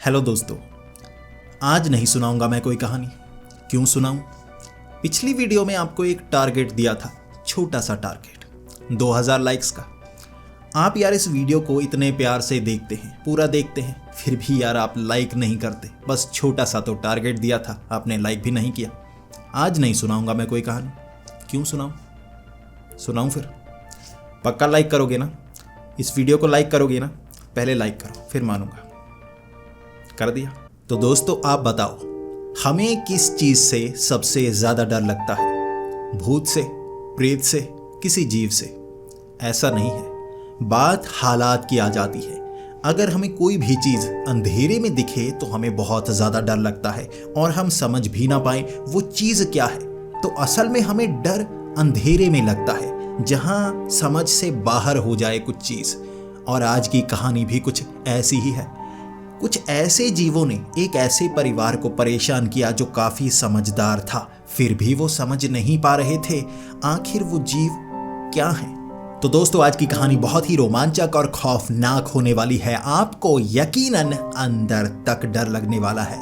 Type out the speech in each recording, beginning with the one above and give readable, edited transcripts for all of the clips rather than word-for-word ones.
Hello दोस्तों, आज नहीं सुनाऊंगा मैं कोई कहानी। क्यों सुनाऊं? पिछली वीडियो में आपको एक टारगेट दिया था, छोटा सा टारगेट 2000 लाइक्स का। आप यार इस वीडियो को इतने प्यार से देखते हैं, पूरा देखते हैं, फिर भी यार आप लाइक नहीं करते। बस छोटा सा तो टारगेट दिया था, आपने लाइक भी नहीं किया। आज नहीं सुनाऊंगा मैं कोई कहानी। क्यों सुनाऊं? सुनाऊं फिर? पक्का लाइक करोगे ना? इस वीडियो को लाइक करोगे ना? पहले लाइक करो फिर मानूंगा। कर दिया? तो दोस्तों आप बताओ, हमें किस चीज से सबसे ज्यादा डर लगता है? भूत से, प्रेत से, किसी जीव से? ऐसा नहीं है, बात हालात की आ जाती है। अगर हमें कोई भी चीज अंधेरे में दिखे तो हमें बहुत ज्यादा डर लगता है और हम समझ भी ना पाए वो चीज क्या है। तो असल में हमें डर अंधेरे में लगता है, जहां समझ से बाहर हो जाए कुछ चीज। और आज की कहानी भी कुछ ऐसी ही है। कुछ ऐसे जीवों ने एक ऐसे परिवार को परेशान किया जो काफी समझदार था, फिर भी वो समझ नहीं पा रहे थे आखिर वो जीव क्या है। तो दोस्तों आज की कहानी बहुत ही रोमांचक और खौफनाक होने वाली है। आपको यकीनन अंदर तक डर लगने वाला है।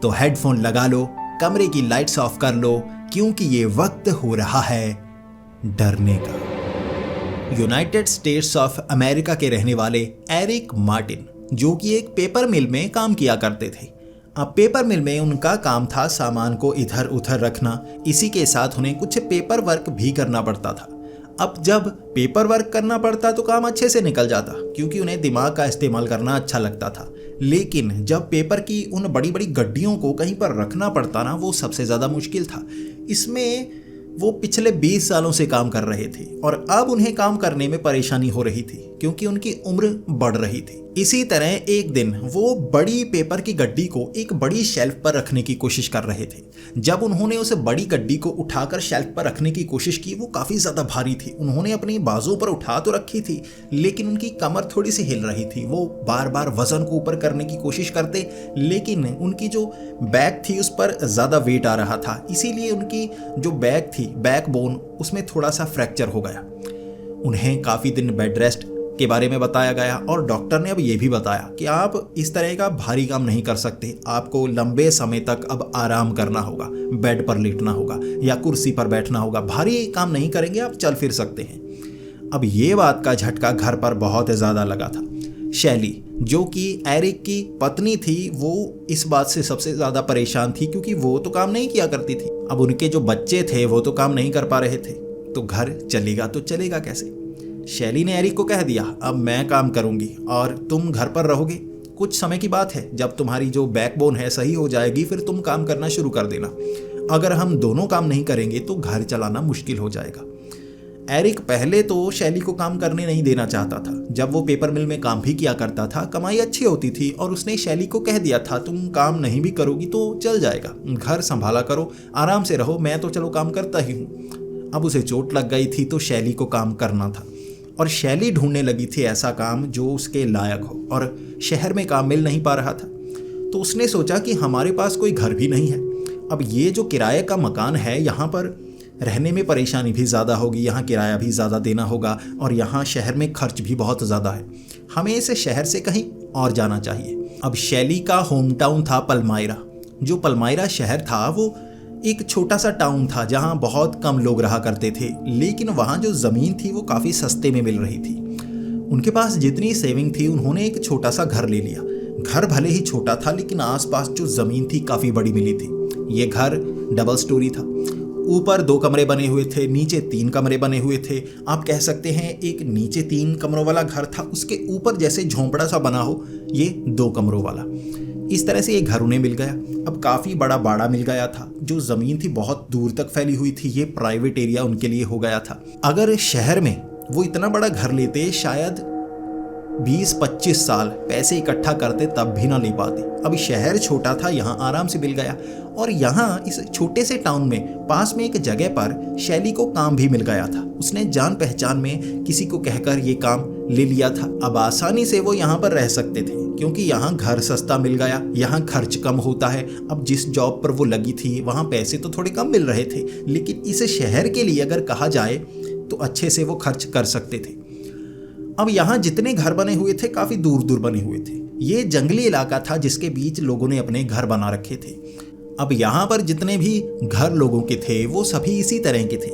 तो हेडफोन लगा लो, कमरे की लाइट्स ऑफ कर लो, क्योंकि ये वक्त हो रहा है डरने का। यूनाइटेड स्टेट्स ऑफ अमेरिका के रहने वाले एरिक मार्टिन, जो कि एक पेपर मिल में काम किया करते थे। अब पेपर मिल में उनका काम था सामान को इधर उधर रखना, इसी के साथ उन्हें कुछ पेपर वर्क भी करना पड़ता था। अब जब पेपर वर्क करना पड़ता तो काम अच्छे से निकल जाता, क्योंकि उन्हें दिमाग का इस्तेमाल करना अच्छा लगता था। लेकिन जब पेपर की उन बड़ी बड़ी गड्डियों को कहीं पर रखना पड़ता ना, वो सबसे ज़्यादा मुश्किल था। इसमें वो पिछले 20 सालों से काम कर रहे थे और अब उन्हें काम करने में परेशानी हो रही थी, क्योंकि उनकी उम्र बढ़ रही थी। इसी तरह एक दिन वो बड़ी पेपर की गड्डी को एक बड़ी शेल्फ पर रखने की कोशिश कर रहे थे। जब उन्होंने उस बड़ी गड्डी को उठाकर शेल्फ पर रखने की कोशिश की, वो काफ़ी ज़्यादा भारी थी। उन्होंने अपनी बाजू पर उठा तो रखी थी, लेकिन उनकी कमर थोड़ी सी हिल रही थी। वो बार बार वजन को ऊपर करने की कोशिश करते, लेकिन उनकी जो बैक थी उस पर ज़्यादा वेट आ रहा था। इसीलिए उनकी जो बैक थी, बैकबोन, उसमें थोड़ा सा फ्रैक्चर हो गया। उन्हें काफ़ी दिन बेड रेस्ट के बारे में बताया गया और डॉक्टर ने अब ये भी बताया कि आप इस तरह का भारी काम नहीं कर सकते। आपको लंबे समय तक अब आराम करना होगा, बेड पर लेटना होगा या कुर्सी पर बैठना होगा। भारी काम नहीं करेंगे, आप चल फिर सकते हैं। अब ये बात का झटका घर पर बहुत ज़्यादा लगा था। शैली, जो कि एरिक की पत्नी थी, वो इस बात से सबसे ज़्यादा परेशान थी, क्योंकि वो तो काम नहीं किया करती थी। अब उनके जो बच्चे थे वो तो काम नहीं कर पा रहे थे, तो घर चलेगा तो चलेगा कैसे? शैली ने एरिक को कह दिया, अब मैं काम करूंगी और तुम घर पर रहोगे। कुछ समय की बात है, जब तुम्हारी जो बैकबोन है सही हो जाएगी, फिर तुम काम करना शुरू कर देना। अगर हम दोनों काम नहीं करेंगे तो घर चलाना मुश्किल हो जाएगा। एरिक पहले तो शैली को काम करने नहीं देना चाहता था। जब वो पेपर मिल में काम भी किया करता था, कमाई अच्छी होती थी, और उसने शैली को कह दिया था, तुम काम नहीं भी करोगी तो चल जाएगा, घर संभाला करो, आराम से रहो, मैं तो चलो काम करता ही हूँ। अब उसे चोट लग गई थी तो शैली को काम करना था, और शैली ढूंढने लगी थी ऐसा काम जो उसके लायक हो, और शहर में काम मिल नहीं पा रहा था। तो उसने सोचा कि हमारे पास कोई घर भी नहीं है। अब ये जो किराए का मकान है, यहाँ पर रहने में परेशानी भी ज़्यादा होगी, यहाँ किराया भी ज़्यादा देना होगा, और यहाँ शहर में खर्च भी बहुत ज़्यादा है। हमें इसे शहर से कहीं और जाना चाहिए। अब शैली का होम टाउन था पलमायरा। जो पलमायरा शहर था वो एक छोटा सा टाउन था जहाँ बहुत कम लोग रहा करते थे, लेकिन वहाँ जो ज़मीन थी वो काफ़ी सस्ते में मिल रही थी। उनके पास जितनी सेविंग थी, उन्होंने एक छोटा सा घर ले लिया। घर भले ही छोटा था, लेकिन आसपास जो ज़मीन थी काफ़ी बड़ी मिली थी। ये घर डबल स्टोरी था। ऊपर 2 कमरे बने हुए थे, नीचे 3 कमरे बने हुए थे। आप कह सकते हैं एक नीचे 3 कमरों वाला घर था, उसके ऊपर जैसे झोंपड़ा सा बना हो, ये 2 कमरों वाला। इस तरह से ये घर उन्हें मिल गया। अब काफ़ी बड़ा बाड़ा मिल गया था। जो ज़मीन थी बहुत दूर तक फैली हुई थी, ये प्राइवेट एरिया उनके लिए हो गया था। अगर शहर में वो इतना बड़ा घर लेते, शायद 20-25 साल पैसे इकट्ठा करते, तब भी ना ले पाते। अब शहर छोटा था, यहाँ आराम से मिल गया, और यहाँ इस छोटे से टाउन में पास में एक जगह पर शैली को काम भी मिल गया था। उसने जान पहचान में किसी को कहकर ये काम ले लिया था। अब आसानी से वो यहाँ पर रह सकते थे, क्योंकि यहाँ घर सस्ता मिल गया, यहाँ खर्च कम होता है। अब जिस जॉब पर वो लगी थी वहाँ पैसे तो थोड़े कम मिल रहे थे, लेकिन इस शहर के लिए अगर कहा जाए तो अच्छे से वो खर्च कर सकते थे। अब यहाँ जितने घर बने हुए थे काफ़ी दूर दूर बने हुए थे। ये जंगली इलाका था जिसके बीच लोगों ने अपने घर बना रखे थे। अब यहाँ पर जितने भी घर लोगों के थे वो सभी इसी तरह के थे,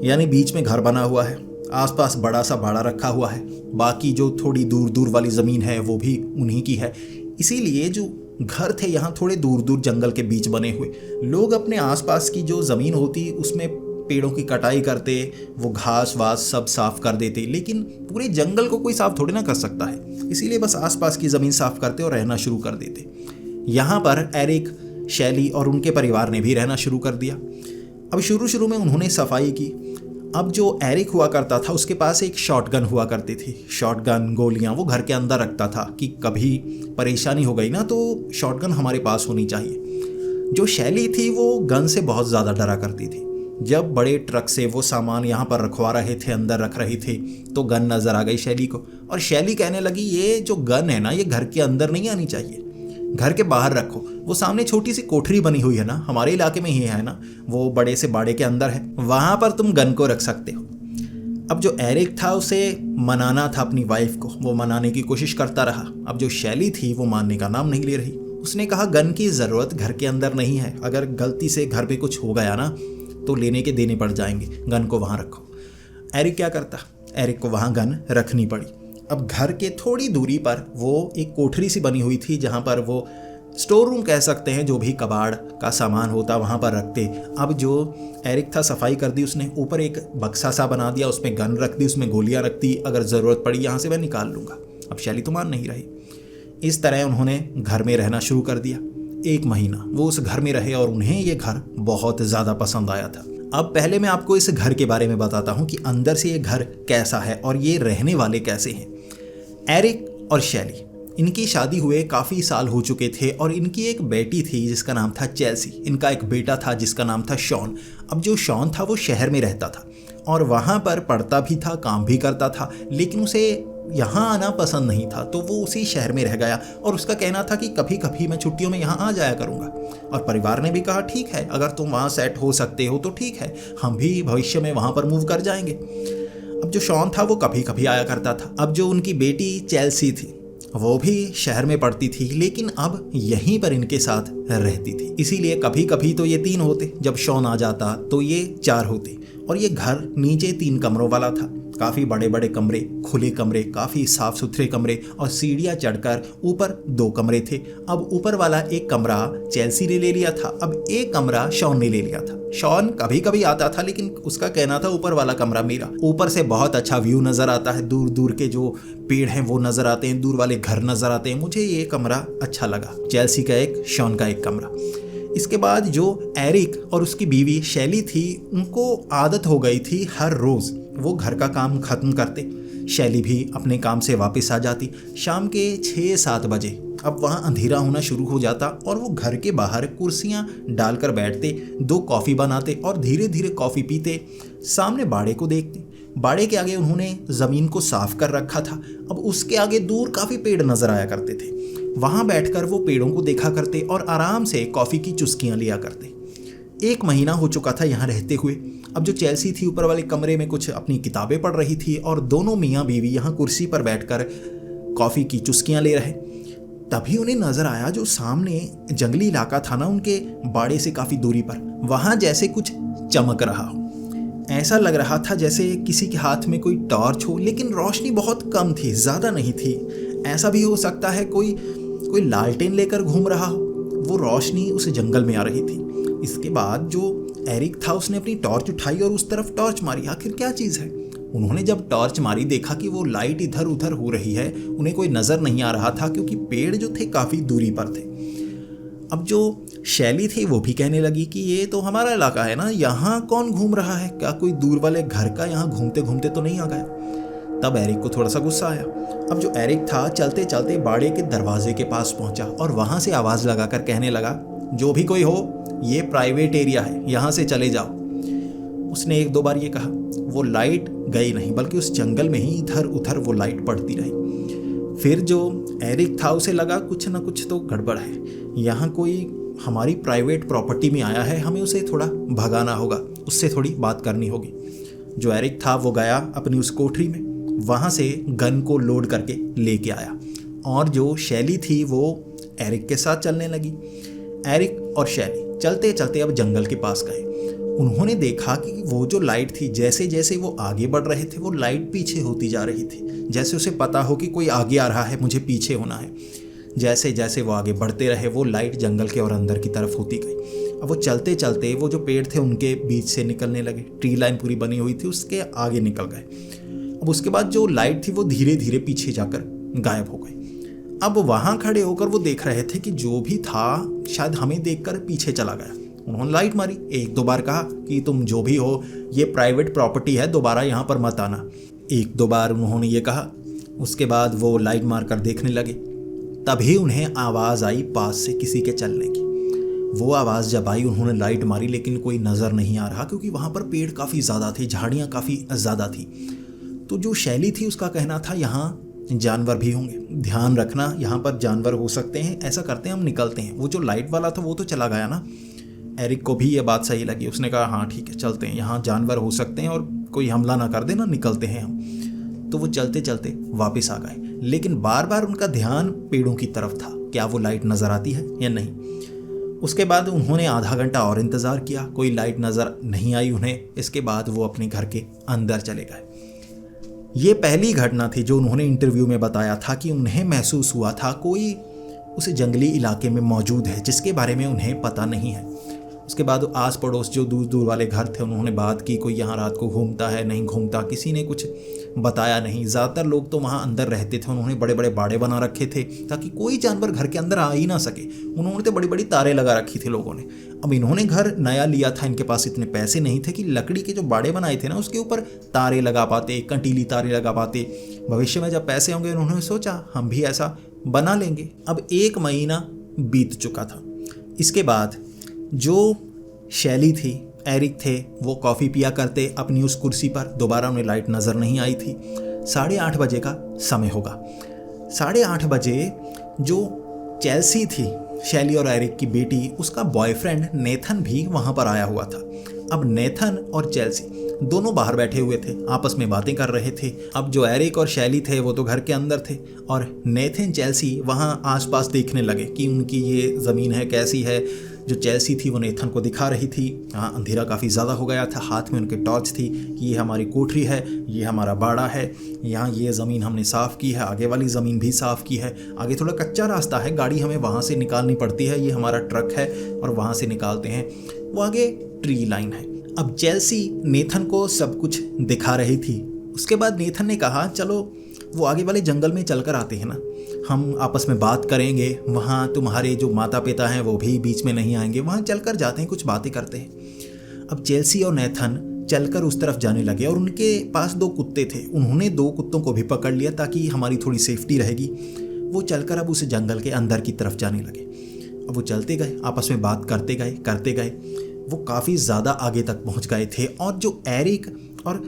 यानी बीच में घर बना हुआ है, आसपास बड़ा सा बाड़ा रखा हुआ है, बाकी जो थोड़ी दूर दूर वाली ज़मीन है वो भी उन्हीं की है। इसीलिए जो घर थे यहाँ थोड़े दूर दूर जंगल के बीच बने हुए। लोग अपने आसपास की जो ज़मीन होती उसमें पेड़ों की कटाई करते, वो घास वास सब साफ कर देते, लेकिन पूरे जंगल को कोई साफ थोड़ी ना कर सकता है, इसीलिए बस आसपास की ज़मीन साफ करते और रहना शुरू कर देते। यहाँ पर एरिक, शैली और उनके परिवार ने भी रहना शुरू कर दिया। अब शुरू में उन्होंने सफाई की। अब जो एरिक हुआ करता था उसके पास एक शॉटगन हुआ करती थी। शॉटगन, गोलियां वो घर के अंदर रखता था कि कभी परेशानी हो गई ना तो शॉटगन हमारे पास होनी चाहिए। जो शैली थी वो गन से बहुत ज़्यादा डरा करती थी। जब बड़े ट्रक से वो सामान यहाँ पर रखवा रहे थे, अंदर रख रहे थे, तो गन नज़र आ गई शैली को, और शैली कहने लगी ये जो गन है ना ये घर के अंदर नहीं आनी चाहिए, घर के बाहर रखो। वो सामने छोटी सी कोठरी बनी हुई है ना, हमारे इलाके में ही है ना, वो बड़े से बाड़े के अंदर है, वहाँ पर तुम गन को रख सकते हो। अब जो एरिक था उसे मनाना था अपनी वाइफ को, वो मनाने की कोशिश करता रहा। अब जो शैली थी वो मानने का नाम नहीं ले रही। उसने कहा गन की ज़रूरत घर के अंदर नहीं है, अगर गलती से घर पे कुछ हो गया ना तो लेने के देने पड़ जाएंगे, गन को वहाँ रखो। एरिक क्या करता, एरिक को वहाँ गन रखनी पड़ी। अब घर के थोड़ी दूरी पर वो एक कोठरी सी बनी हुई थी जहाँ पर वो स्टोर रूम कह सकते हैं, जो भी कबाड़ का सामान होता वहाँ पर रखते। अब जो एरिक था सफाई कर दी उसने, ऊपर एक बक्सा सा बना दिया, उसमें गन रख दी, उसमें गोलियाँ रख दी, अगर ज़रूरत पड़ी यहाँ से मैं निकाल लूँगा। अब शैली तो मान नहीं रही। इस तरह उन्होंने घर में रहना शुरू कर दिया। 1 महीना वो उस घर में रहे और उन्हें ये घर बहुत ज़्यादा पसंद आया था। अब पहले मैं आपको इस घर के बारे में बताता हूँ कि अंदर से ये घर कैसा है और ये रहने वाले कैसे हैं। एरिक और शैली, इनकी शादी हुए काफ़ी साल हो चुके थे और इनकी एक बेटी थी जिसका नाम था चेल्सी। इनका एक बेटा था जिसका नाम था शॉन। अब जो शॉन था वो शहर में रहता था और वहाँ पर पढ़ता भी था, काम भी करता था, लेकिन उसे यहाँ आना पसंद नहीं था, तो वो उसी शहर में रह गया और उसका कहना था कि कभी कभी मैं छुट्टियों में यहाँ आ जाया करूँगा। और परिवार ने भी कहा ठीक है, अगर तुम वहाँ सेट हो सकते हो तो ठीक है, हम भी भविष्य में वहाँ पर मूव कर जाएंगे। अब जो शॉन था वो कभी कभी आया करता था। अब जो उनकी बेटी चेल्सी थी वो भी शहर में पढ़ती थी, लेकिन अब यहीं पर इनके साथ रहती थी, इसीलिए कभी कभी तो ये 3 होते, जब शॉन आ जाता तो ये 4 होते। और ये घर नीचे 3 कमरों वाला था, काफ़ी बड़े बड़े कमरे, खुले कमरे, काफ़ी साफ सुथरे कमरे, और सीढ़ियाँ चढ़कर ऊपर 2 कमरे थे। अब ऊपर वाला एक कमरा चेल्सी ने ले लिया था, अब एक कमरा शॉन ने ले लिया था। शॉन कभी कभी आता था, लेकिन उसका कहना था ऊपर वाला कमरा मेरा। ऊपर से बहुत अच्छा व्यू नज़र आता है, दूर दूर के जो पेड़ हैं वो नज़र आते हैं, दूर वाले घर नज़र आते हैं, मुझे ये कमरा अच्छा लगा। चेल्सी का एक, शॉन का एक कमरा। इसके बाद जो एरिक और उसकी बीवी शैली थी, उनको आदत हो गई थी हर रोज़ वो घर का काम ख़त्म करते, शैली भी अपने काम से वापस आ जाती शाम के 6-7 बजे। अब वहाँ अंधेरा होना शुरू हो जाता और वो घर के बाहर कुर्सियाँ डालकर बैठते, 2 कॉफ़ी बनाते और धीरे धीरे कॉफ़ी पीते, सामने बाड़े को देखते। बाड़े के आगे उन्होंने ज़मीन को साफ कर रखा था। अब उसके आगे दूर काफ़ी पेड़ नज़र आया करते थे, वहाँ बैठकर वो पेड़ों को देखा करते और आराम से कॉफ़ी की चुस्कियाँ लिया करते। 1 महीना हो चुका था यहाँ रहते हुए। अब जो चेल्सी थी ऊपर वाले कमरे में कुछ अपनी किताबें पढ़ रही थी और दोनों मियाँ बीवी यहाँ कुर्सी पर बैठकर कॉफ़ी की चुस्कियाँ ले रहे। तभी उन्हें नज़र आया जो सामने जंगली इलाका था ना उनके बाड़े से काफ़ी दूरी पर, वहाँ जैसे कुछ चमक रहा हो। ऐसा लग रहा था जैसे किसी के हाथ में कोई टॉर्च हो, लेकिन रोशनी बहुत कम थी, ज़्यादा नहीं थी। ऐसा भी हो सकता है कोई लालटेन लेकर घूम रहा हो। वो रोशनी उस जंगल में आ रही थी। इसके बाद जो एरिक था उसने अपनी टॉर्च उठाई और उस तरफ टॉर्च मारी, आखिर क्या चीज़ है। उन्होंने जब टॉर्च मारी देखा कि वो लाइट इधर उधर हो रही है, उन्हें कोई नज़र नहीं आ रहा था क्योंकि पेड़ जो थे काफ़ी दूरी पर थे। अब जो शैली थी वो भी कहने लगी कि ये तो हमारा इलाका है ना, यहाँ कौन घूम रहा है, क्या कोई दूर वाले घर का यहाँ घूमते घूमते तो नहीं आ गया। तब एरिक को थोड़ा सा गुस्सा आया। अब जो एरिक था चलते चलते बाड़े के दरवाजे के पास पहुंचा और वहाँ से आवाज़ लगाकर कहने लगा, जो भी कोई हो ये प्राइवेट एरिया है, यहाँ से चले जाओ। उसने 1-2 बार ये कहा। वो लाइट गई नहीं, बल्कि उस जंगल में ही इधर उधर वो लाइट पड़ती रही। फिर जो एरिक था उसे लगा कुछ ना कुछ तो गड़बड़ है, यहाँ कोई हमारी प्राइवेट प्रॉपर्टी में आया है, हमें उसे थोड़ा भगाना होगा, उससे थोड़ी बात करनी होगी। जो एरिक था वो गया अपनी उस कोठरी में, वहाँ से गन को लोड करके लेके आया और जो शैली थी वो एरिक के साथ चलने लगी। एरिक और शैली चलते चलते अब जंगल के पास गए। उन्होंने देखा कि वो जो लाइट थी, जैसे जैसे वो आगे बढ़ रहे थे वो लाइट पीछे होती जा रही थी, जैसे उसे पता हो कि कोई आगे आ रहा है, मुझे पीछे होना है। जैसे जैसे वो आगे बढ़ते रहे वो लाइट जंगल के और अंदर की तरफ होती गई। अब वो चलते चलते वो जो पेड़ थे उनके बीच से निकलने लगे, ट्री लाइन पूरी बनी हुई थी उसके आगे निकल गए। अब उसके बाद जो लाइट थी वो धीरे धीरे पीछे जाकर गायब हो गई। अब वहाँ खड़े होकर वो देख रहे थे कि जो भी था शायद हमें देखकर पीछे चला गया। उन्होंने लाइट मारी, एक दो बार कहा कि तुम जो भी हो ये प्राइवेट प्रॉपर्टी है, दोबारा यहाँ पर मत आना। एक दो बार उन्होंने ये कहा। उसके बाद वो लाइट मारकर देखने लगे। तभी उन्हें आवाज़ आई पास से किसी के चलने की। वो आवाज़ जब आई उन्होंने लाइट मारी लेकिन कोई नज़र नहीं आ रहा, क्योंकि वहाँ पर पेड़ काफ़ी ज़्यादा थे, झाड़ियाँ काफ़ी ज़्यादा थी। तो जो शैली थी उसका कहना था यहाँ जानवर भी होंगे, ध्यान रखना यहाँ पर जानवर हो सकते हैं, ऐसा करते हैं हम निकलते हैं। वो जो लाइट वाला था वो तो चला गया ना। एरिक को भी ये बात सही लगी, उसने कहा हाँ ठीक है चलते हैं, यहाँ जानवर हो सकते हैं और कोई हमला ना कर देना, निकलते हैं हम। तो वो चलते चलते वापस आ गए, लेकिन बार बार उनका ध्यान पेड़ों की तरफ था, क्या वो लाइट नज़र आती है या नहीं। उसके बाद उन्होंने आधा घंटा और इंतज़ार किया, कोई लाइट नज़र नहीं आई उन्हें। इसके बाद वो अपने घर के अंदर चले गए। ये पहली घटना थी जो उन्होंने इंटरव्यू में बताया था कि उन्हें महसूस हुआ था कोई उस जंगली इलाके में मौजूद है जिसके बारे में उन्हें पता नहीं है। उसके बाद आस पड़ोस जो दूर दूर वाले घर थे उन्होंने बात की, कोई यहाँ रात को घूमता है नहीं घूमता, किसी ने कुछ बताया नहीं। ज़्यादातर लोग तो वहाँ अंदर रहते थे, उन्होंने बड़े बड़े बाड़े बना रखे थे ताकि कोई जानवर घर के अंदर आ ही ना सके। उन्होंने तो बड़ी बड़ी तारें लगा रखी थी लोगों ने। अब इन्होंने घर नया लिया था, इनके पास इतने पैसे नहीं थे कि लकड़ी के जो बाड़े बनाए थे ना उसके ऊपर तारे लगा पाते, कंटीली तारे लगा पाते। भविष्य में जब पैसे होंगे उन्होंने सोचा हम भी ऐसा बना लेंगे। अब 1 महीना बीत चुका था। इसके बाद जो शैली थी, एरिक थे, वो कॉफ़ी पिया करते अपनी उस कुर्सी पर। दोबारा उन्हें लाइट नज़र नहीं आई थी। 8:30 बजे का समय होगा। 8:30 बजे जो चेल्सी थी, शैली और एरिक की बेटी, उसका बॉयफ्रेंड नेथन भी वहाँ पर आया हुआ था। अब नेथन और चेल्सी दोनों बाहर बैठे हुए थे, आपस में बातें कर रहे थे। अब जो एरिक और शैली थे वो तो घर के अंदर थे और नेथन चेल्सी वहाँ आसपास देखने लगे कि उनकी ये ज़मीन है कैसी है। जो चेल्सी थी वो नेथन को दिखा रही थी। हाँ, अंधेरा काफ़ी ज़्यादा हो गया था, हाथ में उनके टॉर्च थी कि ये हमारी कोठरी है, ये हमारा बाड़ा है, यहाँ ये ज़मीन हमने साफ़ की है, आगे वाली ज़मीन भी साफ़ की है, आगे थोड़ा कच्चा रास्ता है, गाड़ी हमें वहाँ से निकालनी पड़ती है, ये हमारा ट्रक है और वहाँ से निकालते हैं, वो आगे ट्री लाइन है। अब चेल्सी नेथन को सब कुछ दिखा रही थी। उसके बाद नेथन ने कहा चलो वो आगे वाले जंगल में चलकर आते हैं ना, हम आपस में बात करेंगे, वहाँ तुम्हारे जो माता पिता हैं वो भी बीच में नहीं आएंगे, वहाँ चलकर जाते हैं, कुछ बातें करते हैं। अब चेल्सी और नेथन चलकर उस तरफ जाने लगे और उनके पास 2 कुत्ते थे। उन्होंने 2 कुत्तों को भी पकड़ लिया ताकि हमारी थोड़ी सेफ्टी रहेगी। वो चलकर अब उस जंगल के अंदर की तरफ जाने लगे। अब वो चलते गए, आपस में बात करते गए। वो काफ़ी ज़्यादा आगे तक पहुँच गए थे और जो एरिक और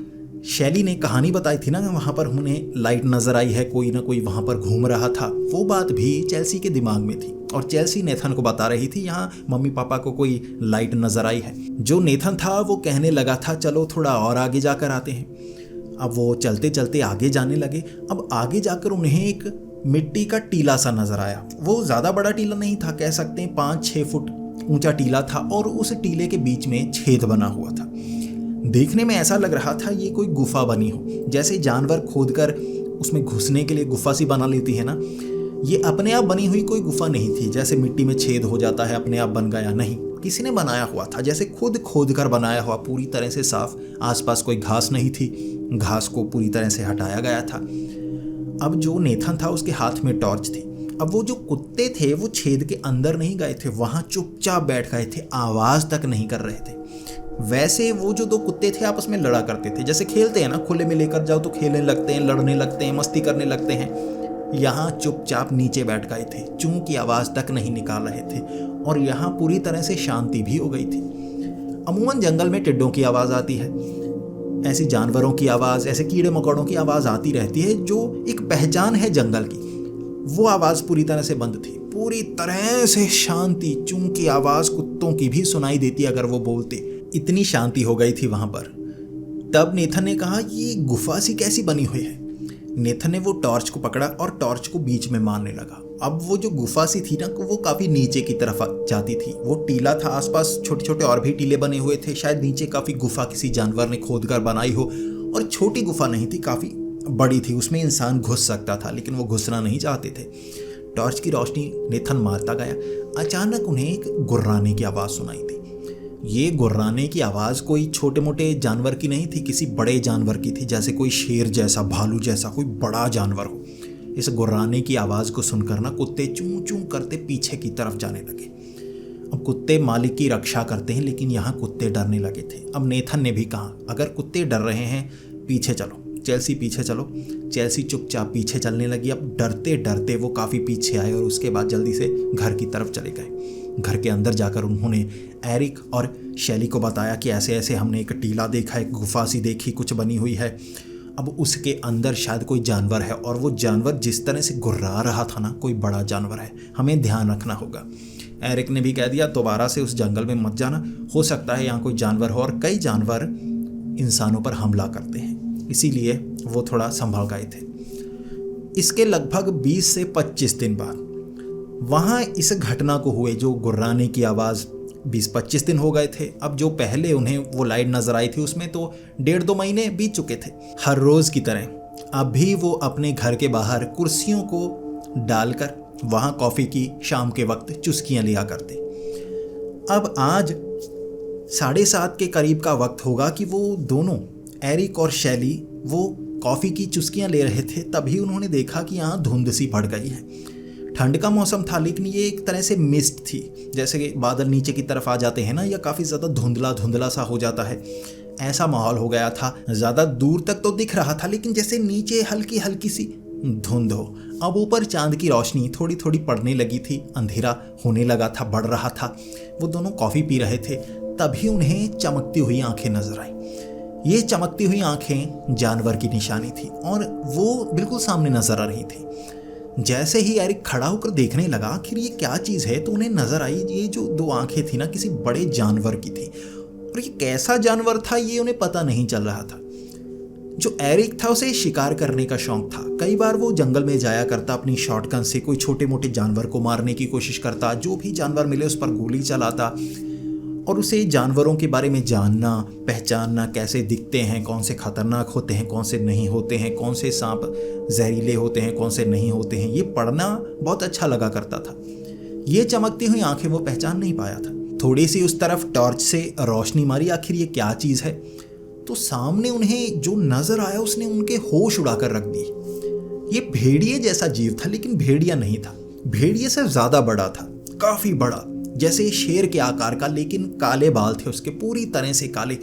शैली ने कहानी बताई थी ना, वहाँ पर उन्हें लाइट नज़र आई है, कोई ना कोई वहाँ पर घूम रहा था, वो बात भी चेल्सी के दिमाग में थी और चेल्सी नेथन को बता रही थी यहाँ मम्मी पापा को कोई लाइट नज़र आई है। जो नेथन था वो कहने लगा था चलो थोड़ा और आगे जाकर आते हैं। अब वो चलते चलते आगे जाने लगे। अब आगे जाकर उन्हें एक मिट्टी का टीला सा नज़र आया। वो ज़्यादा बड़ा टीला नहीं था, कह सकते हैं 5-6 फुट ऊंचा टीला था और उस टीले के बीच में छेद बना हुआ था। देखने में ऐसा लग रहा था ये कोई गुफा बनी हो, जैसे जानवर खोदकर उसमें घुसने के लिए गुफा सी बना लेती है ना। ये अपने आप बनी हुई कोई गुफा नहीं थी, जैसे मिट्टी में छेद हो जाता है अपने आप बन गया, नहीं, किसी ने बनाया हुआ था, जैसे खुद खोद कर बनाया हुआ, पूरी तरह से साफ। आसपास कोई घास नहीं थी, घास को पूरी तरह से हटाया गया था। अब जो नेथन था उसके हाथ में टॉर्च थी। अब वो जो कुत्ते थे वो छेद के अंदर नहीं गए थे, वहाँ चुपचाप बैठ गए थे, आवाज़ तक नहीं कर रहे थे। वैसे वो जो 2 कुत्ते थे आपस में लड़ा करते थे, जैसे खेलते हैं ना, खुले में लेकर जाओ तो खेलने लगते हैं, लड़ने लगते हैं, मस्ती करने लगते हैं। यहाँ चुपचाप नीचे बैठ गए थे, चूं की आवाज़ तक नहीं निकाल रहे थे और यहाँ पूरी तरह से शांति भी हो गई थी। अमूमन जंगल में टिड्डों की आवाज़ आती है, ऐसी जानवरों की आवाज़, ऐसे कीड़े मकोड़ों की आवाज़ आती रहती है जो एक पहचान है जंगल की। वो आवाज़ पूरी तरह से बंद थी, पूरी तरह से शांति, चूं की आवाज़ कुत्तों की भी सुनाई देती अगर वो बोलते, इतनी शांति हो गई थी वहाँ पर। तब नेथन ने कहा ये गुफा सी कैसी बनी हुई है। नेथन ने वो टॉर्च को पकड़ा और टॉर्च को बीच में मारने लगा। अब वो जो गुफा सी थी ना, वो काफ़ी नीचे की तरफ जाती थी। वो टीला था, आसपास छोटे छोटे और भी टीले बने हुए थे। शायद नीचे काफ़ी गुफा किसी जानवर ने खोदकर बनाई हो, और छोटी गुफा नहीं थी, काफ़ी बड़ी थी। उसमें इंसान घुस सकता था, लेकिन वो घुसना नहीं चाहते थे। टॉर्च की रोशनी नेथन मारता गया। अचानक उन्हें एक गुर्राने की आवाज़ सुनाई दी। ये गुर्राने की आवाज़ कोई छोटे मोटे जानवर की नहीं थी, किसी बड़े जानवर की थी, जैसे कोई शेर जैसा, भालू जैसा कोई बड़ा जानवर हो। इस गुर्राने की आवाज़ को सुनकर ना कुत्ते चूं चूं करते पीछे की तरफ जाने लगे। अब कुत्ते मालिक की रक्षा करते हैं, लेकिन यहाँ कुत्ते डरने लगे थे। अब नेथन ने भी कहा, अगर कुत्ते डर रहे हैं पीछे चलो, चेल्सी पीछे चलो। चेल्सी चुपचाप पीछे चलने लगी। अब डरते डरते वो काफ़ी पीछे आए और उसके बाद जल्दी से घर की तरफ चले गए। घर के अंदर जाकर उन्होंने एरिक और शैली को बताया कि ऐसे ऐसे हमने एक टीला देखा, एक गुफा सी देखी, कुछ बनी हुई है। अब उसके अंदर शायद कोई जानवर है, और वो जानवर जिस तरह से गुर्रा रहा था ना, कोई बड़ा जानवर है, हमें ध्यान रखना होगा। एरिक ने भी कह दिया, दोबारा से उस जंगल में मत जाना, हो सकता है यहाँ कोई जानवर हो, और कई जानवर इंसानों पर हमला करते हैं, इसीलिए वो थोड़ा संभल गए थे। इसके लगभग 20 से 25 दिन बाद वहाँ इस घटना को हुए, जो गुर्राने की आवाज़ 20-25 दिन हो गए थे। अब जो पहले उन्हें वो लाइट नज़र आई थी, उसमें तो 1.5-2 महीने बीत चुके थे। हर रोज़ की तरह अब भी वो अपने घर के बाहर कुर्सियों को डालकर वहाँ कॉफ़ी की शाम के वक्त चुस्कियाँ लिया करते। अब आज 7:30 के करीब का वक्त होगा कि वो दोनों, एरिक और शैली, वो कॉफ़ी की चुस्कियाँ ले रहे थे। तभी उन्होंने देखा कि यहाँ धुंध सी पड़ गई है। ठंड का मौसम था, लेकिन ये एक तरह से मिस्ट थी, जैसे कि बादल नीचे की तरफ आ जाते हैं ना, या काफ़ी ज़्यादा धुंधला धुंधला सा हो जाता है, ऐसा माहौल हो गया था। ज़्यादा दूर तक तो दिख रहा था, लेकिन जैसे नीचे हल्की हल्की सी धुंध हो। अब ऊपर चांद की रोशनी थोड़ी थोड़ी पड़ने लगी थी, अंधेरा होने लगा था, बढ़ रहा था। वो दोनों कॉफ़ी पी रहे थे, तभी उन्हें चमकती हुई आंखें नजर आई। ये चमकती हुई आंखें जानवर की निशानी थी, और वो बिल्कुल सामने नजर आ रही थी। जैसे ही एरिक खड़ा होकर देखने लगा आखिर ये क्या चीज़ है, तो उन्हें नजर आई ये जो 2 आंखें थी ना, किसी बड़े जानवर की थी। और ये कैसा जानवर था ये उन्हें पता नहीं चल रहा था। जो एरिक था उसे शिकार करने का शौक था। कई बार वो जंगल में जाया करता, अपनी शॉटगन से कोई छोटे मोटे जानवर को मारने की कोशिश करता, जो भी जानवर मिले उस पर गोली चलाता। और उसे जानवरों के बारे में जानना, पहचानना, कैसे दिखते हैं, कौन से खतरनाक होते हैं, कौन से नहीं होते हैं, कौन से सांप जहरीले होते हैं, कौन से नहीं होते हैं, ये पढ़ना बहुत अच्छा लगा करता था। ये चमकती हुई आंखें वो पहचान नहीं पाया था। थोड़ी सी उस तरफ टॉर्च से रोशनी मारी, आखिर ये क्या चीज़ है, तो सामने उन्हें जो नज़र आया उसने उनके होश उड़ाकर रख दी। ये भेड़िए जैसा जीव था, लेकिन भेड़िया नहीं था, भेड़िए से ज़्यादा बड़ा था, काफ़ी बड़ा, जैसे शेर के आकार का, लेकिन काले बाल थे उसके, पूरी तरह से काले,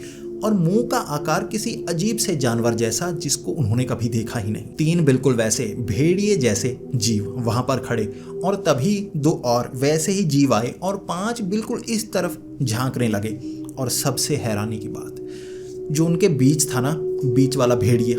और मुंह का आकार किसी अजीब से जानवर जैसा जिसको उन्होंने कभी देखा ही नहीं। 3 बिल्कुल वैसे भेड़िए जैसे जीव वहां पर खड़े, और तभी 2 और वैसे ही जीव आए, और 5 बिल्कुल इस तरफ झांकने लगे। और सबसे हैरानी की बात, जो उनके बीच था ना, बीच वाला भेड़िया,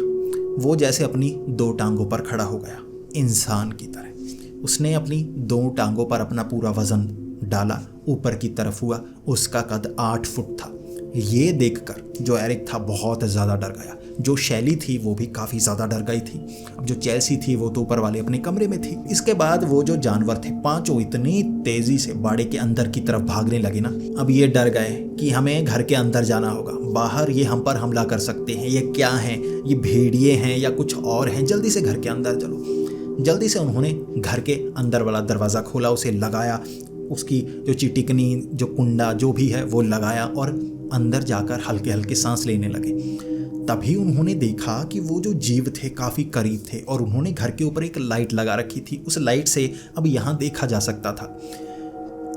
वो जैसे अपनी 2 टांगों पर खड़ा हो गया, इंसान की तरह। उसने अपनी 2 टांगों पर अपना पूरा वजन डाला, ऊपर की तरफ हुआ। उसका कद 8 फुट था। ये देखकर जो एरिक था बहुत ज़्यादा डर गया, जो शैली थी वो भी काफ़ी ज़्यादा डर गई थी। अब जो चेल्सी थी वो तो ऊपर वाले अपने कमरे में थी। इसके बाद वो जो जानवर थे 5 इतनी तेज़ी से बाड़े के अंदर की तरफ भागने लगे ना, अब ये डर गए कि हमें घर के अंदर जाना होगा, बाहर ये हम पर हमला कर सकते हैं, ये क्या हैं, ये भेड़िए हैं या कुछ और हैं, जल्दी से घर के अंदर चलो। जल्दी से उन्होंने घर के अंदर वाला दरवाज़ा खोला, उसे लगाया, उसकी जो चिटिकनी, जो कुंडा जो भी है वो लगाया, और अंदर जाकर हल्के हल्के सांस लेने लगे। तभी उन्होंने देखा कि वो जो जीव थे काफ़ी करीब थे, और उन्होंने घर के ऊपर एक लाइट लगा रखी थी। उस लाइट से अब यहाँ देखा जा सकता था।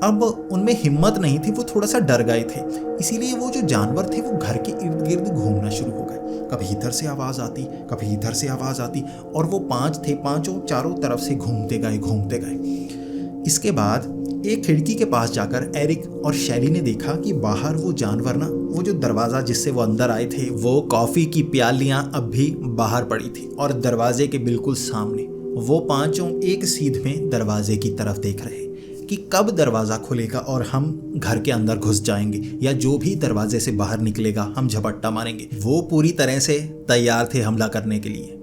अब उनमें हिम्मत नहीं थी, वो थोड़ा सा डर गए थे, इसीलिए वो जो जानवर थे वो घर के इर्द गिर्द घूमना शुरू हो गए। कभी इधर से आवाज़ आती, कभी इधर से आवाज़ आती, और वो 5 थे, 5 चारों तरफ से घूमते गए। इसके बाद एक खिड़की के पास जाकर एरिक और शैली ने देखा कि बाहर वो जानवर ना, वो जो दरवाज़ा जिससे वो अंदर आए थे, वो कॉफ़ी की प्यालियाँ अब भी बाहर पड़ी थी, और दरवाजे के बिल्कुल सामने वो 5 एक सीध में दरवाजे की तरफ देख रहे कि कब दरवाज़ा खुलेगा और हम घर के अंदर घुस जाएंगे, या जो भी दरवाजे से बाहर निकलेगा हम झपट्टा मारेंगे। वो पूरी तरह से तैयार थे हमला करने के लिए।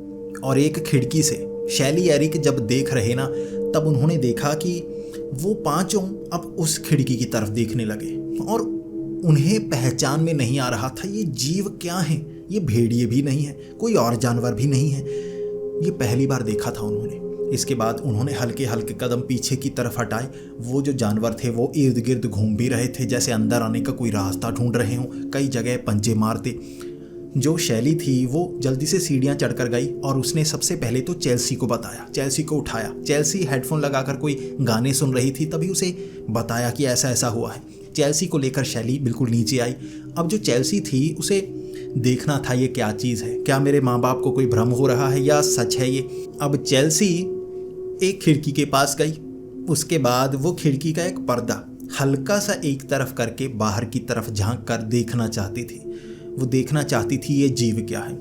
और एक खिड़की से शैली एरिक जब देख रहे ना, तब उन्होंने देखा कि वो पांचों अब उस खिड़की की तरफ देखने लगे और उन्हें पहचान में नहीं आ रहा था ये जीव क्या है। ये भेड़िए भी नहीं है, कोई और जानवर भी नहीं है, ये पहली बार देखा था उन्होंने। इसके बाद उन्होंने हल्के हल्के कदम पीछे की तरफ हटाए। वो जो जानवर थे वो इर्द गिर्द घूम भी रहे थे, जैसे अंदर आने का कोई रास्ता ढूंढ रहे हों। कई जगह पंजे मारते। जो शैली थी वो जल्दी से सीढ़ियाँ चढ़कर गई और उसने सबसे पहले तो चेल्सी को बताया, चेल्सी को उठाया। चेल्सी हेडफोन लगाकर कोई गाने सुन रही थी, तभी उसे बताया कि ऐसा ऐसा हुआ है। चेल्सी को लेकर शैली बिल्कुल नीचे आई। अब जो चेल्सी थी उसे देखना था ये क्या चीज़ है, क्या मेरे माँ बाप को कोई भ्रम हो रहा है या सच है ये। अब चेल्सी एक खिड़की के पास गई। उसके बाद वो खिड़की का एक पर्दा हल्का सा एक तरफ करके बाहर की तरफ झांक कर देखना चाहती थी। वो देखना चाहती थी ये जीव क्या है।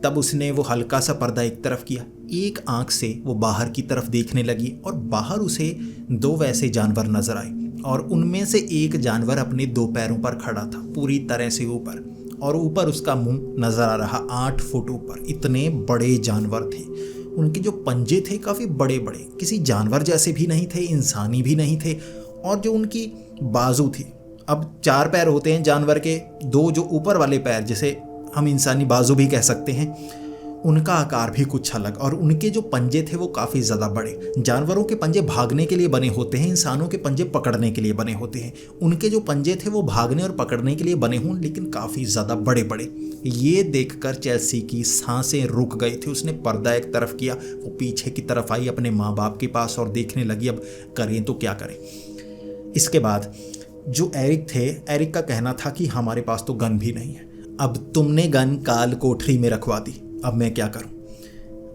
तब उसने वो हल्का सा पर्दा एक तरफ किया, एक आंख से वो बाहर की तरफ देखने लगी और बाहर उसे दो वैसे जानवर नजर आए और उनमें से एक जानवर अपने दो पैरों पर खड़ा था, पूरी तरह से ऊपर, और ऊपर उसका मुंह नजर आ रहा 8 फुट ऊपर। इतने बड़े जानवर थे। उनके जो पंजे थे काफ़ी बड़े बड़े, किसी जानवर जैसे भी नहीं थे, इंसानी भी नहीं थे। और जो उनकी बाजू थी, अब 4 पैर होते हैं जानवर के, 2 जो ऊपर वाले पैर जिसे हम इंसानी बाजू भी कह सकते हैं, उनका आकार भी कुछ अलग। और उनके जो पंजे थे वो काफ़ी ज़्यादा बड़े। जानवरों के पंजे भागने के लिए बने होते हैं, इंसानों के पंजे पकड़ने के लिए बने होते हैं। उनके जो पंजे थे वो भागने और पकड़ने के लिए बने हों, लेकिन काफ़ी ज़्यादा बड़े बड़े। ये देखकर चेल्सी की सांसें रुक गई थी। उसने पर्दा एक तरफ किया, वो पीछे की तरफ आई अपने माँ बाप के पास और देखने लगी अब करें तो क्या करें। इसके बाद जो एरिक थे, एरिक का कहना था कि हमारे पास तो गन भी नहीं है। अब तुमने गन काल कोठरी में रखवा दी, अब मैं क्या करूं।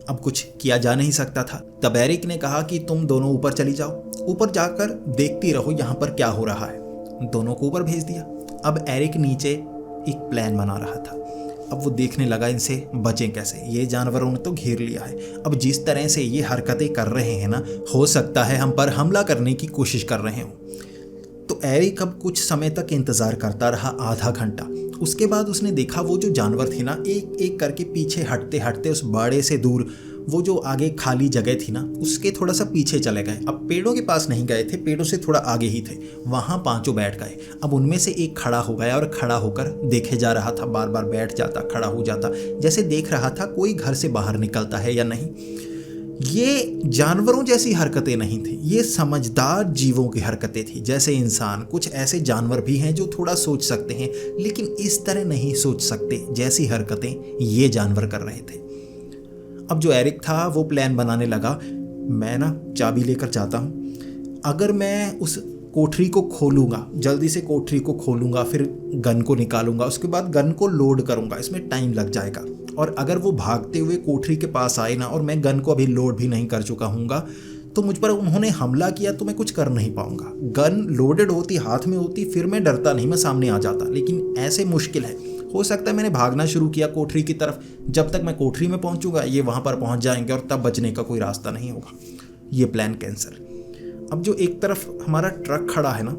अब कुछ किया जा नहीं सकता था। तब एरिक ने कहा कि तुम दोनों ऊपर चली जाओ, ऊपर जाकर देखती रहो यहाँ पर क्या हो रहा है। दोनों को ऊपर भेज दिया। अब एरिक नीचे एक प्लान बना रहा था। अब वो देखने लगा इनसे बचें कैसे। ये जानवरों ने तो घेर लिया है। अब जिस तरह से ये हरकतें कर रहे हैं ना, हो सकता है हम पर हमला करने की कोशिश कर रहे हो। तो एरिक अब कुछ समय तक इंतज़ार करता रहा, आधा घंटा। उसके बाद उसने देखा वो जो जानवर थे ना, एक एक करके पीछे हटते हटते उस बाड़े से दूर, वो जो आगे खाली जगह थी ना, उसके थोड़ा सा पीछे चले गए। अब पेड़ों के पास नहीं गए थे, पेड़ों से थोड़ा आगे ही थे। वहाँ पांचों बैठ गए। अब उनमें से एक खड़ा हो गया और खड़ा होकर देखे जा रहा था, बार बार बैठ जाता, खड़ा हो जाता, जैसे देख रहा था कोई घर से बाहर निकलता है या नहीं। ये जानवरों जैसी हरकतें नहीं थी, ये समझदार जीवों की हरकतें थी, जैसे इंसान। कुछ ऐसे जानवर भी हैं जो थोड़ा सोच सकते हैं, लेकिन इस तरह नहीं सोच सकते जैसी हरकतें ये जानवर कर रहे थे। अब जो एरिक था वो प्लान बनाने लगा, मैं ना चाबी लेकर जाता हूँ। अगर मैं उस कोठरी को खोलूँगा, जल्दी से कोठरी को खोलूँगा, फिर गन को निकालूंगा, उसके बाद गन को लोड करूँगा, इसमें टाइम लग जाएगा। और अगर वो भागते हुए कोठरी के पास आए ना, और मैं गन को अभी लोड भी नहीं कर चुका हूँगा, तो मुझ पर उन्होंने हमला किया तो मैं कुछ कर नहीं पाऊँगा। गन लोडेड होती, हाथ में होती, फिर मैं डरता नहीं, मैं सामने आ जाता। लेकिन ऐसे मुश्किल है। हो सकता है मैंने भागना शुरू किया कोठरी की तरफ, जब तक मैं कोठरी में पहुँचूँगा ये वहाँ पर पहुँच जाएंगे और तब बचने का कोई रास्ता नहीं होगा। ये प्लान कैंसिल। अब जो एक तरफ हमारा ट्रक खड़ा है ना,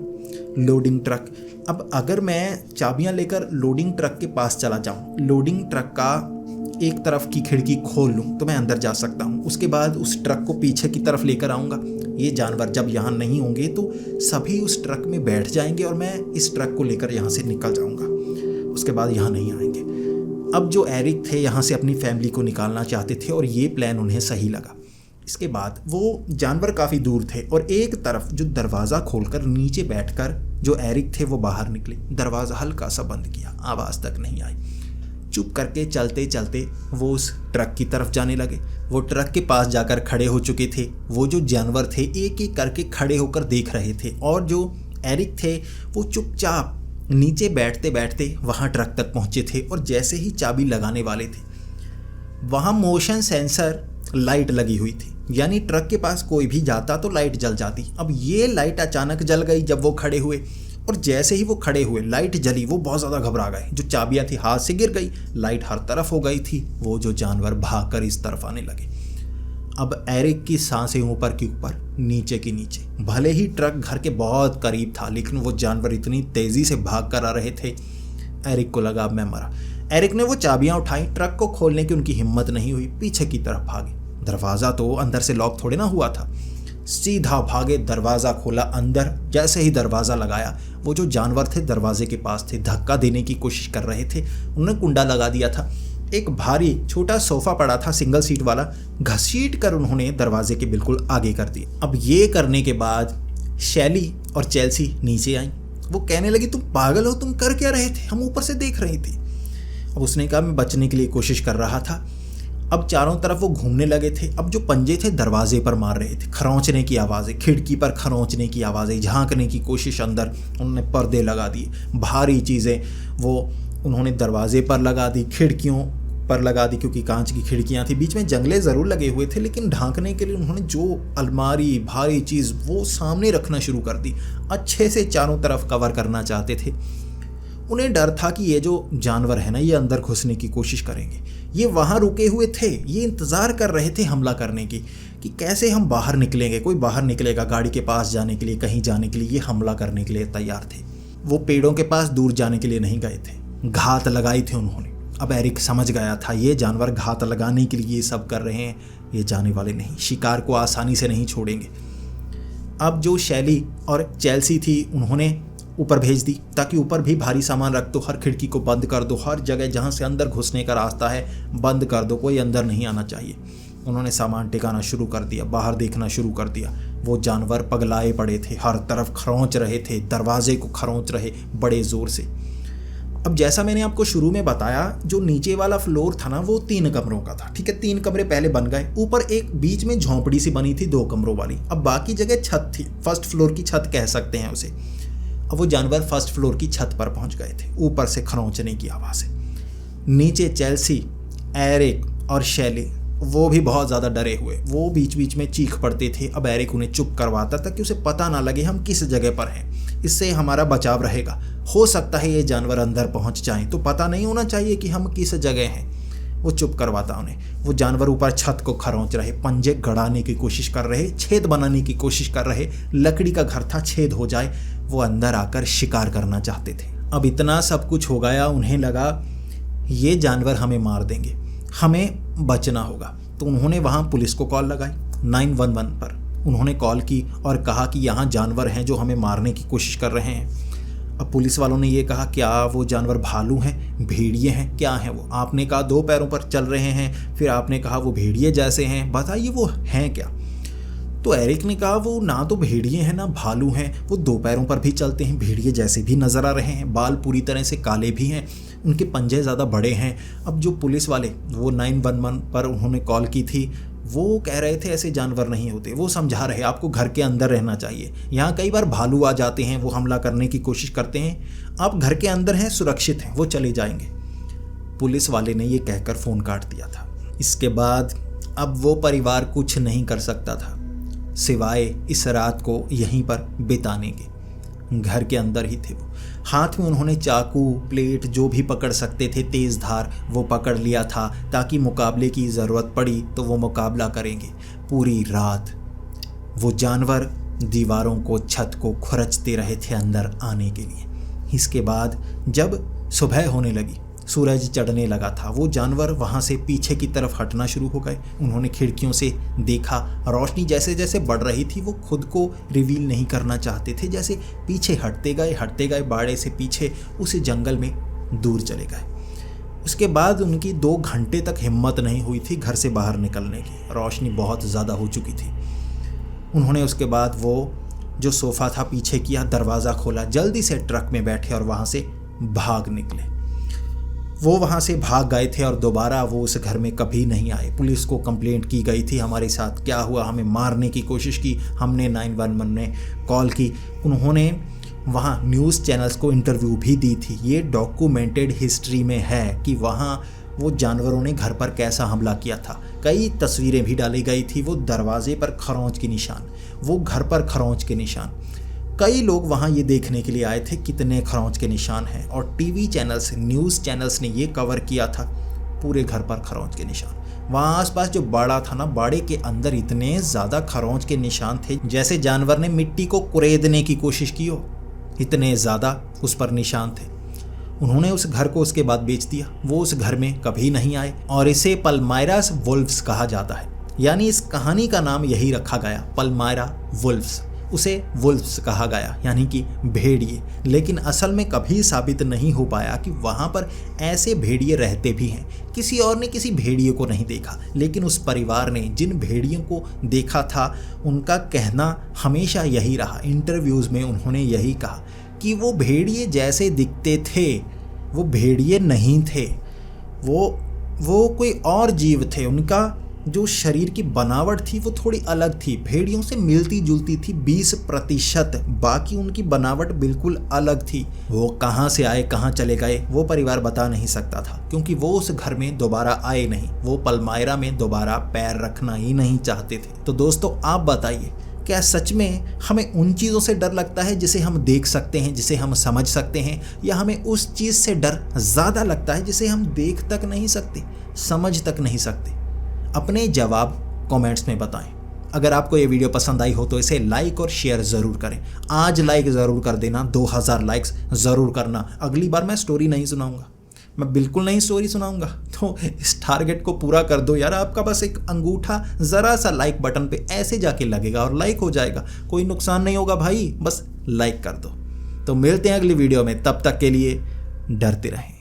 लोडिंग ट्रक, अब अगर मैं चाबियां लेकर लोडिंग ट्रक के पास चला जाऊं, लोडिंग ट्रक का एक तरफ की खिड़की खोल लूं, तो मैं अंदर जा सकता हूं। उसके बाद उस ट्रक को पीछे की तरफ लेकर आऊँगा। ये जानवर जब यहाँ नहीं होंगे तो सभी उस ट्रक में बैठ जाएंगे और मैं इस ट्रक को लेकर यहाँ से निकल जाऊँगा। उसके बाद यहाँ नहीं आएंगे। अब जो एरिक थे यहाँ से अपनी फैमिली को निकालना चाहते थे और ये प्लान उन्हें सही लगा। इसके बाद वो जानवर काफ़ी दूर थे और एक तरफ जो दरवाज़ा खोलकर नीचे बैठकर जो एरिक थे वो बाहर निकले। दरवाज़ा हल्का सा बंद किया, आवाज़ तक नहीं आई। चुप करके चलते चलते वो उस ट्रक की तरफ जाने लगे। वो ट्रक के पास जाकर खड़े हो चुके थे। वो जो जानवर थे एक एक करके खड़े होकर देख रहे थे और जो एरिक थे वो चुपचाप नीचे बैठते बैठते वहाँ ट्रक तक पहुँचे थे। और जैसे ही चाबी लगाने वाले थे, वहाँ मोशन सेंसर लाइट लगी हुई थी, यानी ट्रक के पास कोई भी जाता तो लाइट जल जाती। अब ये लाइट अचानक जल गई जब वो खड़े हुए, और जैसे ही वो खड़े हुए लाइट जली, वो बहुत ज़्यादा घबरा गए। जो चाबियाँ थी हाथ से गिर गई, लाइट हर तरफ हो गई थी। वो जो जानवर भागकर इस तरफ आने लगे। अब एरिक की सांसें ऊपर की ऊपर, नीचे की नीचे। भले ही ट्रक घर के बहुत करीब था, लेकिन वो जानवर इतनी तेज़ी से भाग कर आ रहे थे, एरिक को लगा अब मैं मरा। एरिक ने वो चाबियां उठाई, ट्रक को खोलने की उनकी हिम्मत नहीं हुई, पीछे की तरफ भागे। दरवाज़ा तो अंदर से लॉक थोड़े ना हुआ था। सीधा भागे, दरवाज़ा खोला, अंदर जैसे ही दरवाज़ा लगाया, वो जो जानवर थे दरवाजे के पास थे, धक्का देने की कोशिश कर रहे थे। उन्होंने कुंडा लगा दिया था। एक भारी छोटा सोफा पड़ा था सिंगल सीट वाला, घसीट कर उन्होंने दरवाजे के बिल्कुल आगे कर दिया। अब ये करने के बाद शैली और चेल्सी नीचे आई। वो कहने लगी, तुम पागल हो, तुम कर क्या रहे थे? हम ऊपर से देख रही थी। अब उसने कहा, मैं बचने के लिए कोशिश कर रहा था। अब चारों तरफ वो घूमने लगे थे। अब जो पंजे थे दरवाजे पर मार रहे थे, खरोंचने की आवाज़ें, खिड़की पर खरोंचने की आवाज़ें, झांकने की कोशिश अंदर। उन्होंने पर्दे लगा दिए, भारी चीज़ें वो उन्होंने दरवाजे पर लगा दी, खिड़कियों पर लगा दी, क्योंकि कांच की खिड़कियां थी। बीच में जंगले ज़रूर लगे हुए थे, लेकिन ढांकने के लिए उन्होंने जो अलमारी भारी चीज़ वो सामने रखना शुरू कर दी। अच्छे से चारों तरफ कवर करना चाहते थे। उन्हें डर था कि ये जो जानवर है ना, ये अंदर घुसने की कोशिश करेंगे। ये वहाँ रुके हुए थे, ये इंतज़ार कर रहे थे हमला करने की, कि कैसे हम बाहर निकलेंगे, कोई बाहर निकलेगा गाड़ी के पास जाने के लिए, कहीं जाने के लिए। ये हमला करने के लिए तैयार थे। वो पेड़ों के पास दूर जाने के लिए नहीं गए थे, घात लगाई थी उन्होंने। अब एरिक समझ गया था, ये जानवर घात लगाने के लिए ये सब कर रहे हैं, ये जाने वाले नहीं, शिकार को आसानी से नहीं छोड़ेंगे। अब जो शैली और चेल्सी थी, उन्होंने ऊपर भेज दी, ताकि ऊपर भी भारी सामान रख दो, हर खिड़की को बंद कर दो, हर जगह जहाँ से अंदर घुसने का रास्ता है बंद कर दो, कोई अंदर नहीं आना चाहिए। उन्होंने सामान टिकाना शुरू कर दिया, बाहर देखना शुरू कर दिया। वो जानवर पगलाए पड़े थे, हर तरफ खरोंच रहे थे, दरवाजे को खरोंच रहे बड़े ज़ोर से। अब जैसा मैंने आपको शुरू में बताया, जो नीचे वाला फ्लोर था ना, वो 3 कमरों का था। ठीक है, 3 कमरे पहले बन गए। ऊपर एक बीच में झोंपड़ी सी बनी थी 2 कमरों वाली। अब बाकी जगह छत थी, फर्स्ट फ्लोर की छत कह सकते हैं उसे। अब वो जानवर फर्स्ट फ्लोर की छत पर पहुंच गए थे। ऊपर से खरोंचने की आवाज़ें, नीचे चेल्सी, एरिक और शैली, वो भी बहुत ज़्यादा डरे हुए, वो बीच बीच में चीख पड़ते थे। अब एरिक उन्हें चुप करवाता था कि उसे पता ना लगे हम किस जगह पर हैं, इससे हमारा बचाव रहेगा। हो सकता है ये जानवर अंदर पहुंच जाएं, तो पता नहीं होना चाहिए कि हम किस जगह हैं। वो चुप करवाता उन्हें। वो जानवर ऊपर छत को खरोंच रहे, पंजे गड़ाने की कोशिश कर रहे, छेद बनाने की कोशिश कर रहे। लकड़ी का घर था, छेद हो जाए, वो अंदर आकर शिकार करना चाहते थे। अब इतना सब कुछ हो गया, उन्हें लगा ये जानवर हमें मार देंगे, हमें बचना होगा। तो उन्होंने वहाँ पुलिस को कॉल लगाई, 911 पर उन्होंने कॉल की और कहा कि यहाँ जानवर हैं जो हमें मारने की कोशिश कर रहे हैं। अब पुलिस वालों ने ये कहा, क्या वो जानवर भालू हैं, भेड़िए हैं, क्या हैं वो? आपने कहा 2 पैरों पर चल रहे हैं, फिर आपने कहा वो भेड़िए जैसे हैं, बताइए वो हैं क्या? तो एरिक ने कहा, वो ना तो भेड़िए हैं ना भालू हैं, वो 2 पैरों पर भी चलते हैं, भेड़िए जैसे भी नज़र आ रहे हैं, बाल पूरी तरह से काले भी हैं, उनके पंजे ज़्यादा बड़े हैं। अब जो पुलिस वाले, वो 911 पर उन्होंने कॉल की थी, वो कह रहे थे ऐसे जानवर नहीं होते। वो समझा रहे आपको घर के अंदर रहना चाहिए, यहाँ कई बार भालू आ जाते हैं, वो हमला करने की कोशिश करते हैं, आप घर के अंदर हैं, सुरक्षित हैं, वो चले जाएंगे। पुलिस वाले ने ये कहकर फ़ोन काट दिया था। इसके बाद अब वो परिवार कुछ नहीं कर सकता था सिवाय इस रात को यहीं पर बिताने के। घर के अंदर ही थे वो। हाथ में उन्होंने चाकू, प्लेट, जो भी पकड़ सकते थे तेज़ धार, वो पकड़ लिया था, ताकि मुकाबले की ज़रूरत पड़ी तो वो मुकाबला करेंगे। पूरी रात वो जानवर दीवारों को, छत को खुरचते रहे थे अंदर आने के लिए। इसके बाद जब सुबह होने लगी, सूरज चढ़ने लगा था, वो जानवर वहाँ से पीछे की तरफ हटना शुरू हो गए। उन्होंने खिड़कियों से देखा, रोशनी जैसे जैसे बढ़ रही थी, वो खुद को रिवील नहीं करना चाहते थे। जैसे पीछे हटते गए बाड़े से पीछे, उस जंगल में दूर चले गए। उसके बाद उनकी 2 घंटे तक हिम्मत नहीं हुई थी घर से बाहर निकलने की, रोशनी बहुत ज़्यादा हो चुकी थी। उन्होंने उसके बाद वो जो सोफ़ा था पीछे किया, दरवाज़ा खोला, जल्दी से ट्रक में बैठे और वहाँ से भाग निकले। वो वहाँ से भाग गए थे और दोबारा वो उस घर में कभी नहीं आए। पुलिस को कंप्लेंट की गई थी, हमारे साथ क्या हुआ, हमें मारने की कोशिश की। हमने 911 में कॉल की। उन्होंने वहाँ न्यूज़ चैनल्स को इंटरव्यू भी दी थी। ये डॉक्यूमेंटेड हिस्ट्री में है कि वहाँ वो जानवरों ने घर पर कैसा हमला किया था। कई तस्वीरें भी डाली गई थी, वो दरवाजे पर खरोंच के निशान, वो घर पर खरोंच के निशान। कई लोग वहाँ ये देखने के लिए आए थे कितने खरोंच के निशान हैं, और टीवी चैनल्स, न्यूज़ चैनल्स ने ये कवर किया था, पूरे घर पर खरोंच के निशान। वहाँ आसपास जो बाड़ा था ना, बाड़े के अंदर इतने ज़्यादा खरोंच के निशान थे जैसे जानवर ने मिट्टी को कुरेदने की कोशिश की हो, इतने ज़्यादा उस पर निशान थे। उन्होंने उस घर को उसके बाद बेच दिया, वो उस घर में कभी नहीं आए और इसे पल्मायरास वुल्व्स कहा जाता है। यानी इस कहानी का नाम यही रखा गया, पल्मायरा वुल्व्स। उसे वुल्व्स कहा गया यानी कि भेड़िए, लेकिन असल में कभी साबित नहीं हो पाया कि वहाँ पर ऐसे भेड़िए रहते भी हैं। किसी और ने किसी भेड़िए को नहीं देखा, लेकिन उस परिवार ने जिन भेड़ियों को देखा था उनका कहना हमेशा यही रहा, इंटरव्यूज़ में उन्होंने यही कहा कि वो भेड़िए जैसे दिखते थे वो भेड़िए नहीं थे, वो कोई और जीव थे। उनका जो शरीर की बनावट थी वो थोड़ी अलग थी, भेड़ियों से मिलती जुलती थी 20%, बाकी उनकी बनावट बिल्कुल अलग थी। वो कहाँ से आए कहाँ चले गए वो परिवार बता नहीं सकता था, क्योंकि वो उस घर में दोबारा आए नहीं, वो पल्मायरा में दोबारा पैर रखना ही नहीं चाहते थे। तो दोस्तों आप बताइए, क्या सच में हमें उन चीज़ों से डर लगता है जिसे हम देख सकते हैं, जिसे हम समझ सकते हैं, या हमें उस चीज़ से डर ज़्यादा लगता है जिसे हम देख तक नहीं सकते, समझ तक नहीं सकते? अपने जवाब कमेंट्स में बताएं। अगर आपको ये वीडियो पसंद आई हो तो इसे लाइक और शेयर ज़रूर करें। आज लाइक ज़रूर कर देना, 2000 लाइक्स ज़रूर करना। अगली बार मैं स्टोरी नहीं सुनाऊंगा, मैं बिल्कुल नहीं स्टोरी सुनाऊंगा। तो इस टारगेट को पूरा कर दो यार। आपका बस एक अंगूठा ज़रा सा लाइक बटन पे ऐसे जाके लगेगा और लाइक हो जाएगा, कोई नुकसान नहीं होगा भाई, बस लाइक कर दो। तो मिलते हैं अगली वीडियो में, तब तक के लिए डरते रहें।